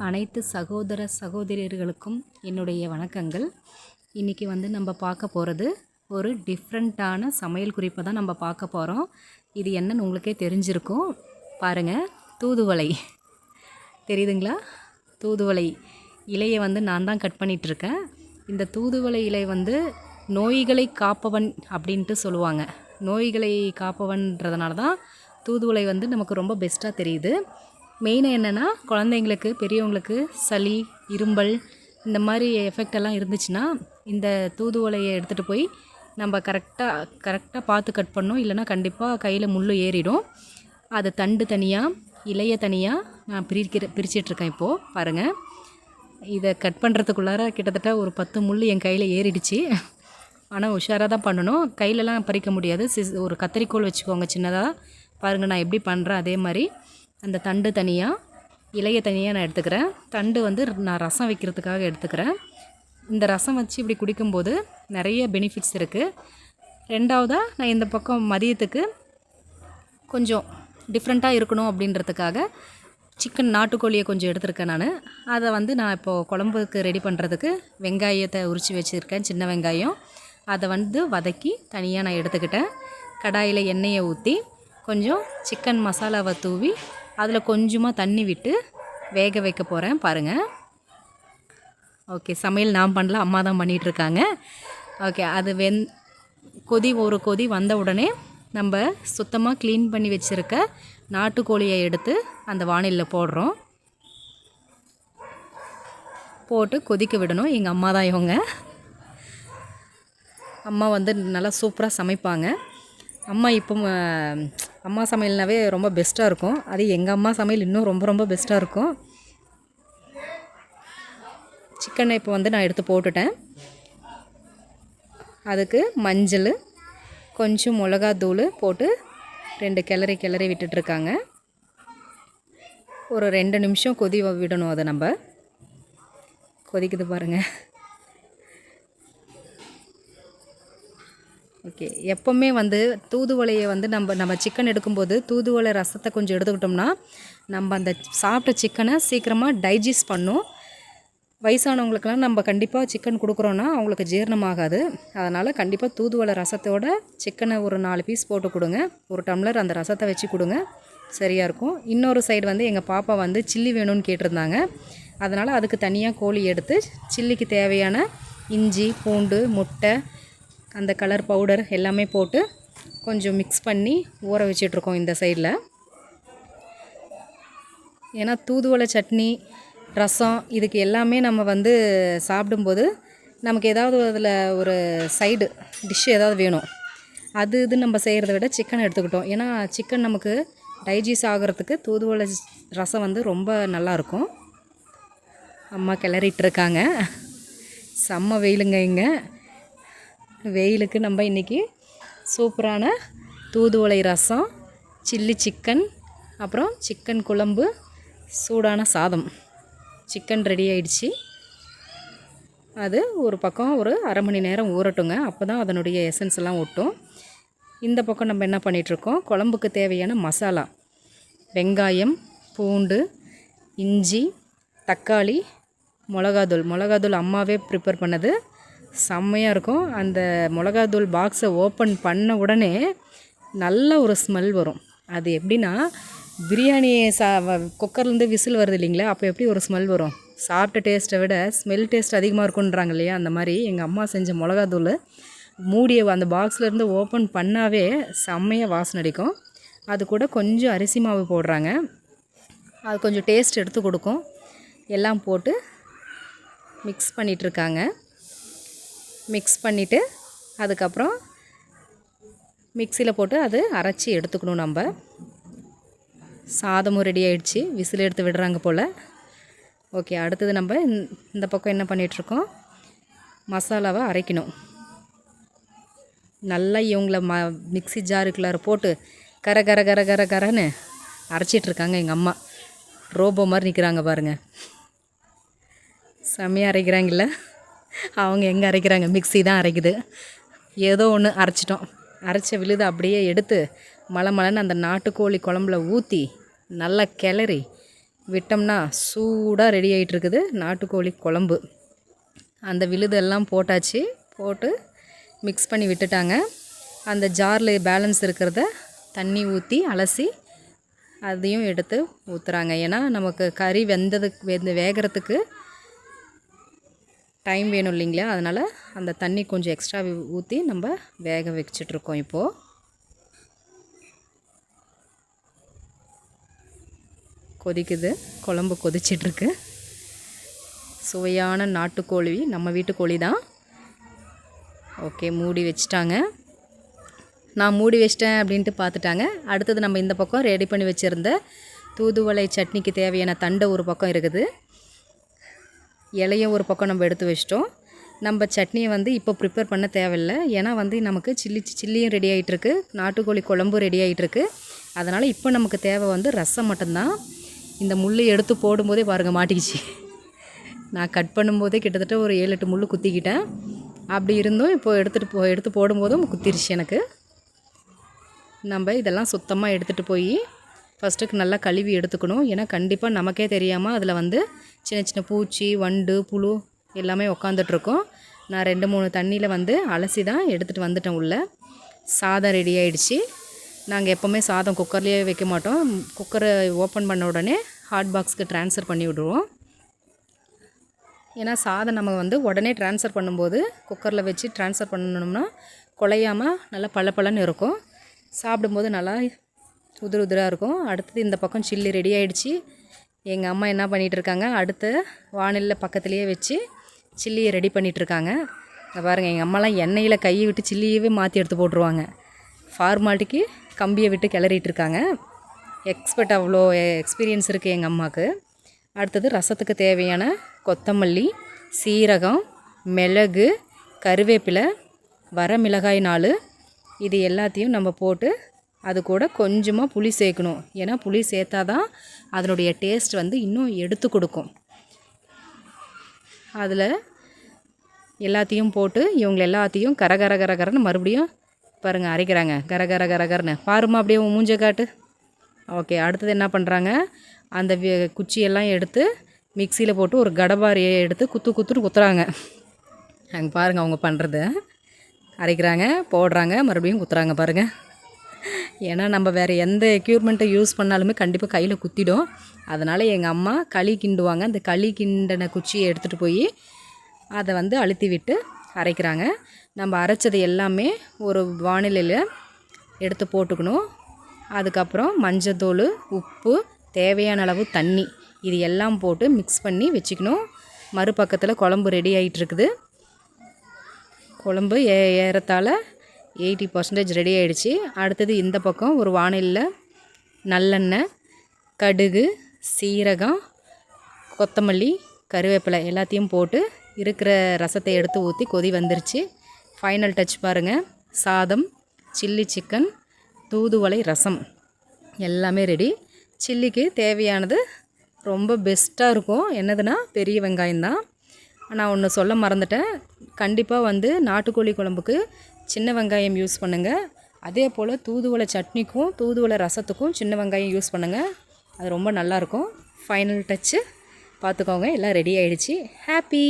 அனைத்து சகோதர சகோதரியர்களுக்கும் என்னுடைய வணக்கங்கள். இன்றைக்கி நம்ம பார்க்க போகிறது ஒரு டிஃப்ரெண்ட்டான சமையல் குறிப்பை தான் நம்ம பார்க்க போகிறோம். இது என்னன்னு உங்களுக்கே தெரிஞ்சிருக்கும். பாருங்கள், தூதுவளை தெரியுதுங்களா? தூதுவளை இலையை நான் தான் கட் பண்ணிகிட்ருக்கேன். இந்த தூதுவளை இலை நோய்களை காப்பவன் அப்படின்ட்டு சொல்லுவாங்க. நோய்களை காப்பவன்றதுனால தான் தூதுவளை நமக்கு ரொம்ப பெஸ்ட்டாக தெரியுது. மெயினாக என்னென்னா, குழந்தைங்களுக்கு பெரியவங்களுக்கு சளி இரும்பல் இந்த மாதிரி எஃபெக்டெல்லாம் இருந்துச்சுன்னா இந்த தூதுவளையை எடுத்துகிட்டு போய் நம்ம கரெக்டாக பார்த்து கட் பண்ணோம். இல்லைனா கண்டிப்பாக கையில் முள் ஏறிடும். அதை தண்டு தனியாக இலையை தனியாக நான் பிரிச்சிட்ருக்கேன். இப்போது பாருங்கள், இதை கட் பண்ணுறதுக்குள்ளார கிட்டத்தட்ட ஒரு 10 முள் என் கையில் ஏறிடுச்சு. ஆனால் உஷாராக தான் பண்ணணும். கையிலலாம் பறிக்க முடியாது. ஒரு கத்தரிக்கோல் வச்சுக்கோங்க சின்னதாக. பாருங்கள், நான் எப்படி பண்ணுறேன் அதே மாதிரி அந்த தண்டு தனியாக இலையை தனியாக நான் எடுத்துக்கிறேன். தண்டு நான் ரசம் வைக்கிறதுக்காக எடுத்துக்கிறேன். இந்த ரசம் வச்சு இப்படி குடிக்கும்போது நிறைய பெனிஃபிட்ஸ் இருக்குது. ரெண்டாவதாக நான் இந்த பக்கம் மதியத்துக்கு கொஞ்சம் டிஃப்ரெண்ட்டாக இருக்கணும் அப்படின்றதுக்காக சிக்கன் நாட்டுக்கோழியை கொஞ்சம் எடுத்துருக்கேன் நான். அதை நான் இப்போது குழம்புக்கு ரெடி பண்ணுறதுக்கு வெங்காயத்தை உரித்து வச்சுருக்கேன், சின்ன வெங்காயம். அதை வதக்கி தனியாக நான் எடுத்துக்கிட்டேன். கடாயில் எண்ணெயை ஊற்றி கொஞ்சம் சிக்கன் மசாலாவை தூவி அதில் கொஞ்சமாக தண்ணி விட்டு வேக வைக்க போகிறேன். பாருங்கள், ஓகே, சமையல் நான் பண்ணல, அம்மா தான் பண்ணிகிட்ருக்காங்க. ஓகே, அது ஒரு கொதி வந்த உடனே நம்ம சுத்தமாக க்ளீன் பண்ணி வச்சுருக்க நாட்டுக்கோழியை எடுத்து அந்த வாணலியில் போடுறோம். போட்டு கொதிக்க விடணும். எங்கள் அம்மா தான் இவங்க. அம்மா நல்லா சூப்பராக சமைப்பாங்க. அம்மா சமையல்னாவே ரொம்ப பெஸ்ட்டாக இருக்கும். அது எங்கள் அம்மா சமையல் இன்னும் ரொம்ப ரொம்ப பெஸ்ட்டாக இருக்கும். சிக்கனை இப்போ நான் எடுத்து போட்டுட்டேன். அதுக்கு மஞ்சள், கொஞ்சம் மிளகாத்தூள் போட்டு 2 கிளறி விட்டுட்ருக்காங்க. ஒரு 2 நிமிஷம் கொதி விடணும். அதை நம்ம கொதிக்குது பாருங்கள். ஓகே, எப்போவுமே தூதுவளையை நம்ம சிக்கன் எடுக்கும்போது தூதுவளை ரசத்தை கொஞ்சம் எடுத்துக்கிட்டோம்னா நம்ம அந்த சாப்பிட்ட சிக்கனை சீக்கிரமாக டைஜஸ்ட் பண்ணும். வயசானவங்களுக்கெல்லாம் நம்ம கண்டிப்பாக சிக்கன் கொடுக்குறோன்னா அவங்களுக்கு ஜீரணமாகாது. அதனால் கண்டிப்பாக தூதுவளை ரசத்தோட சிக்கனை ஒரு 4 பீஸ் போட்டு கொடுங்க. ஒரு டம்ளர் அந்த ரசத்தை வச்சு கொடுங்க, சரியாக இருக்கும். இன்னொரு சைடு எங்கள் பாப்பா சில்லி வேணும்னு கேட்டிருந்தாங்க. அதனால் அதுக்கு தனியாக கோழி எடுத்து சில்லிக்கு தேவையான இஞ்சி, பூண்டு, முட்டை, அந்த கலர் பவுடர் எல்லாமே போட்டு கொஞ்சம் மிக்ஸ் பண்ணி ஊற வச்சிட்ருக்கோம் இந்த சைடில். ஏன்னா தூதுவளை சட்னி, ரசம் இதுக்கு எல்லாமே நம்ம சாப்பிடும்போது நமக்கு ஏதாவது அதில் ஒரு சைடு டிஷ் ஏதாவது வேணும். இது நம்ம செய்கிறத விட சிக்கன் எடுத்துக்கிட்டோம். ஏன்னா சிக்கன் நமக்கு டைஜஸ்ட் ஆகிறதுக்கு தூதுவளை ரசம் ரொம்ப நல்லாயிருக்கும். அம்மா கிளறிட்டுருக்காங்க. செம்ம வெயிலுங்க இங்கே. வெயிலுக்கு நம்ம இன்றைக்கி சூப்பரான தூதுவளை ரசம், சில்லி சிக்கன், அப்புறம் சிக்கன் குழம்பு, சூடான சாதம். சிக்கன் ரெடி ஆயிடுச்சு. அது ஒரு பக்கம் ஒரு அரை மணி நேரம் ஊறட்டுங்க. அப்போ தான் அதனுடைய எசன்ஸ் எல்லாம் ஒட்டும். இந்த பக்கம் நம்ம என்ன பண்ணிகிட்ருக்கோம், குழம்புக்கு தேவையான மசாலா, வெங்காயம், பூண்டு, இஞ்சி, தக்காளி, மிளகாத்தூள் அம்மாவே ப்ரிப்பேர் பண்ணது, செம்மையாக இருக்கும். அந்த மிளகாத்தூள் பாக்ஸை ஓப்பன் பண்ண உடனே நல்ல ஒரு ஸ்மெல் வரும். அது எப்படின்னா, பிரியாணி குக்கர்லேருந்து விசில் வருது இல்லைங்களா, அப்போ எப்படி ஒரு ஸ்மெல் வரும். சாப்பிட்ட டேஸ்ட்டை விட ஸ்மெல் டேஸ்ட் அதிகமாக இருக்குன்றாங்க இல்லையா, அந்த மாதிரி எங்கள் அம்மா செஞ்ச மிளகாத்தூள் மூடியை அந்த பாக்ஸ்லேருந்து ஓப்பன் பண்ணாவே செம்மையாக வாசனை அடிக்கும். அது கூட கொஞ்சம் அரிசி மாவு போடுறாங்க, அது கொஞ்சம் டேஸ்ட் எடுத்து கொடுக்கும். எல்லாம் போட்டு மிக்ஸ் பண்ணிகிட்ருக்காங்க. மிக்ஸ் பண்ணிவிட்டு அதுக்கப்புறம் மிக்சியில் போட்டு அது அரைச்சி எடுத்துக்கணும். நம்ம சாதமும் ரெடி ஆகிடுச்சு, விசில் எடுத்து விடுறாங்க போல். ஓகே, அடுத்தது நம்ம இந்த பக்கம் என்ன பண்ணிகிட்ருக்கோம், மசாலாவை அரைக்கணும். நல்லா இவங்கள மிக்ஸி ஜாருக்குள்ளார போட்டு கர கர கர கர கரன்னு அரைச்சிட்ருக்காங்க. எங்கள் அம்மா ரோபோ மாதிரி நிற்கிறாங்க பாருங்கள். செம்மையாக அரைக்கிறாங்கல்ல. அவங்க எங்கே அரைக்கிறாங்க, மிக்ஸி தான் அரைக்குது. ஏதோ ஒன்று அரைச்சிட்டோம். அரைச்ச விழுதை அப்படியே எடுத்து மலைன்னு அந்த நாட்டுக்கோழி குழம்புல ஊற்றி நல்லா கிளறி விட்டோம்னா சூடாக ரெடி ஆகிட்டுருக்குது நாட்டுக்கோழி குழம்பு. அந்த விழுதெல்லாம் போட்டாச்சு, போட்டு மிக்ஸ் பண்ணி விட்டுட்டாங்க. அந்த ஜாரில் பேலன்ஸ் இருக்கிறத தண்ணி ஊற்றி அலசி அதையும் எடுத்து ஊற்றுறாங்க. ஏன்னா நமக்கு கறி வேகிறதுக்கு டைம் வேணும் இல்லைங்களா, அதனால் அந்த தண்ணி கொஞ்சம் எக்ஸ்ட்ரா ஊற்றி நம்ம வேக வச்சிட்ருக்கோம். இப்போது கொதிக்குது, குழம்பு கொதிச்சிட்ருக்கு. சுவையான நாட்டுக்கோழி, நம்ம வீட்டு கோழி தான். ஓகே, மூடி வச்சிட்டாங்க. நான் மூடி வச்சிட்டேன் அப்படின்ட்டு பார்த்துட்டாங்க. அடுத்தது நம்ம இந்த பக்கம் ரெடி பண்ணி வச்சுருந்த தூதுவளை சட்னிக்கு தேவையான தண்டை ஒரு பக்கம் இருக்குது, இலையும் ஒரு பக்கம் நம்ம எடுத்து வச்சிட்டோம். நம்ம சட்னியை வந்து இப்போ ப்ரிப்பேர் பண்ண தேவையில்லை. ஏன்னா வந்து நமக்கு சில்லியும் ரெடி ஆகிட்டுருக்கு, நாட்டுக்கோழி குழம்பும் ரெடி ஆகிட்டுருக்கு. அதனால் இப்போ நமக்கு தேவை வந்து ரசம் மட்டும்தான். இந்த முள் எடுத்து போடும்போதே பாருங்கள் மாட்டிக்கிச்சு. நான் கட் பண்ணும்போதே கிட்டத்தட்ட ஒரு 7-8 முள் குத்திக்கிட்டேன். அப்படி இருந்தும் இப்போ எடுத்து போடும்போதும் குத்திருச்சு எனக்கு. நம்ம இதெல்லாம் சுத்தமாக எடுத்துகிட்டு போய் ஃபஸ்ட்டுக்கு நல்லா கழுவி எடுத்துக்கணும். ஏன்னா கண்டிப்பாக நமக்கே தெரியாமல் அதில் வந்து சின்ன சின்ன பூச்சி, வண்டு, புழு எல்லாமே உக்காந்துட்ருக்கோம். நான் 2-3 தண்ணியில் வந்து அலசி தான் எடுத்துகிட்டு வந்துட்டேன் உள்ளே. சாதம் ரெடி ஆகிடுச்சு. நாங்கள் எப்போவுமே சாதம் குக்கர்லேயே வைக்க மாட்டோம். குக்கரை ஓப்பன் பண்ண உடனே ஹாட் பாக்ஸ்க்கு ட்ரான்ஸ்ஃபர் பண்ணி விடுவோம். ஏன்னா சாதம் நம்ம வந்து உடனே ட்ரான்ஸ்ஃபர் பண்ணும்போது குக்கரில் வச்சு ட்ரான்ஸ்ஃபர் பண்ணணும்னா குழையாமல் நல்லா பளபளன்னு இருக்கும், சாப்பிடும்போது நல்லா உதிராக இருக்கும். அடுத்தது இந்த பக்கம் சில்லி ரெடி ஆகிடுச்சு. எங்கள் அம்மா என்ன பண்ணிகிட்ருக்காங்க, அடுத்த வானிலில் பக்கத்துலேயே வச்சு சில்லியை ரெடி பண்ணிகிட்ருக்காங்க. பாருங்கள், எங்கள் அம்மாலாம் எண்ணெயில் கையை விட்டு சில்லியவே மாற்றி எடுத்து போட்டுருவாங்க. ஃபார்மாலிட்டிக்கு கம்பியை விட்டு கிளறிட்டுருக்காங்க. அவ்வளோ எக்ஸ்பீரியன்ஸ் இருக்குது எங்கள் அம்மாவுக்கு. அடுத்தது ரசத்துக்கு தேவையான கொத்தமல்லி, சீரகம், மிளகு, கருவேப்பிலை, வரமிளகாய் 4, இது எல்லாத்தையும் நம்ம போட்டு அது கூட கொஞ்சமாக புளி சேர்க்கணும். ஏன்னா புளி சேர்த்தா தான் அதனுடைய டேஸ்ட் வந்து இன்னும் எடுத்து கொடுக்கும். அதில் எல்லாத்தையும் போட்டு இவங்க எல்லாத்தையும் கரகரன்னு மறுபடியும் பாருங்கள் அரைக்கிறாங்க. கரகரன்னு பாருமா, அப்படியே மூஞ்ச காட்டு. ஓகே, அடுத்தது என்ன பண்ணுறாங்க, அந்த குச்சியெல்லாம் எடுத்து மிக்சியில் போட்டு ஒரு கடபாரியை எடுத்து குத்துன்னு குத்துறாங்க. அங்கே பாருங்கள் அவங்க பண்ணுறது. அரைக்கிறாங்க, போடுறாங்க, மறுபடியும் குத்துறாங்க பாருங்கள். ஏன்னா நம்ம வேறு எந்த எக்யூப்மெண்ட்டை யூஸ் பண்ணாலுமே கண்டிப்பாக கையில் குத்திடும். அதனால் எங்கள் அம்மா களி கிண்டுவாங்க. அந்த களி கிண்டின குச்சியை எடுத்துகிட்டு போய் அதை வந்து அழுத்தி விட்டு அரைக்கிறாங்க. நம்ம அரைச்சது எல்லாமே ஒரு வானிலையில் எடுத்து போட்டுக்கணும். அதுக்கப்புறம் மஞ்சத்தூள், உப்பு, தேவையான அளவு தண்ணி, இது எல்லாம் போட்டு மிக்ஸ் பண்ணி வச்சுக்கணும். மறுபக்கத்தில் குழம்பு ரெடி ஆகிட்டுருக்குது. குழம்பு ஏறத்தாழ 80% ரெடி ஆகிடுச்சு. அடுத்தது இந்த பக்கம் ஒரு வானிலில் நல்லெண்ணெய், கடுகு, சீரகம், கொத்தமல்லி, கருவேப்பிலை எல்லாத்தையும் போட்டு இருக்கிற ரசத்தை எடுத்து ஊற்றி கொதி வந்துருச்சு. ஃபைனல் டச் பாருங்கள், சாதம், சில்லி சிக்கன், தூதுவளை ரசம் எல்லாமே ரெடி. சில்லிக்கு தேவையானது ரொம்ப பெஸ்ட்டாக இருக்கும் என்னதுன்னா பெரிய வெங்காயம் தான். நான் ஒன்று சொல்ல மறந்துட்டேன், கண்டிப்பாக வந்து நாட்டுக்கோழி குழம்புக்கு சின்ன வெங்காயம் யூஸ் பண்ணுங்கள். அதே போல் தூதுவளை சட்னிக்கும் தூதுவளை ரசத்துக்கும் சின்ன வெங்காயம் யூஸ் பண்ணுங்கள், அது ரொம்ப நல்லாயிருக்கும். ஃபைனல் டச்சு பார்த்துக்கோங்க, எல்லாம் ரெடி ஆகிடுச்சு. ஹாப்பி.